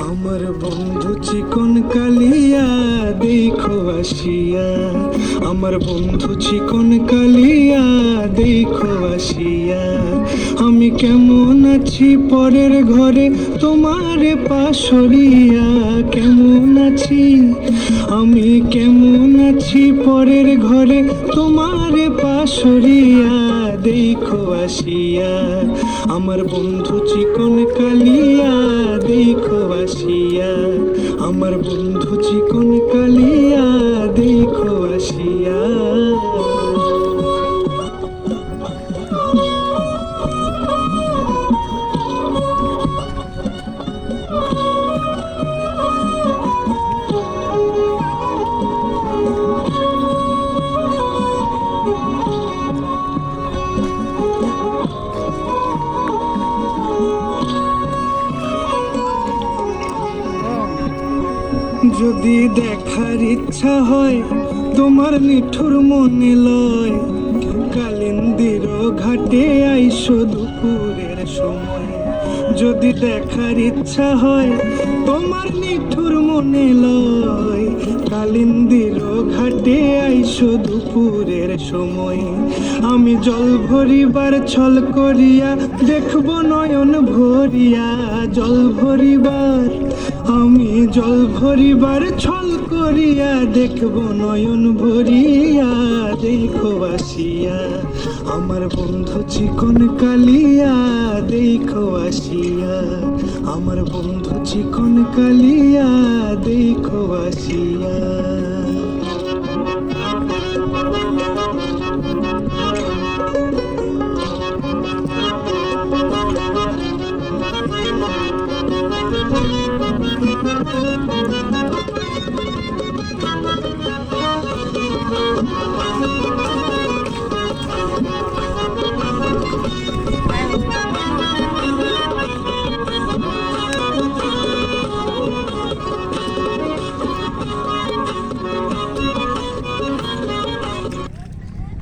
আমার বন্ধু চিকন কালিয়া দেখো আসিয়া, আমার বন্ধু চিকন কালিয়া দেখো আসিয়া। আমি কেমন আছি পরের ঘরে তোমার পাশরিয়া, কেমন আছি আমি কেমন আছি পরের ঘরে তোমার পাশরিয়া দেখো আসিয়া। আমার বন্ধু চিকন কালিয়া দেখো আসিয়া, আমার বন্ধু চিকন কালিয়া দেখো আসিয়া। যদি দেখার ইচ্ছা হয় তোমার নিঠুর মনে লয়, কালিন্দির ঘাটে আইসো দুপুরের সময়। যদি দেখার ইচ্ছা হয় তোমার নিঠুর মনে লয়, কালিন্দির ঘাটে আইসো দুপুরের সময়। আমি জল ভরিবার ছল করিয়া দেখবো নয়ন ভরিয়া, জল ভরিবার আমি জল ভরিবার ছল করিয়া দেখবো নয়ন ভরিয়া দেখো আসিয়া। আমার বন্ধু চিকন কালিয়া দেখো আসিয়া, আমার বন্ধু চিকন কালিয়া দেখো আসিয়া।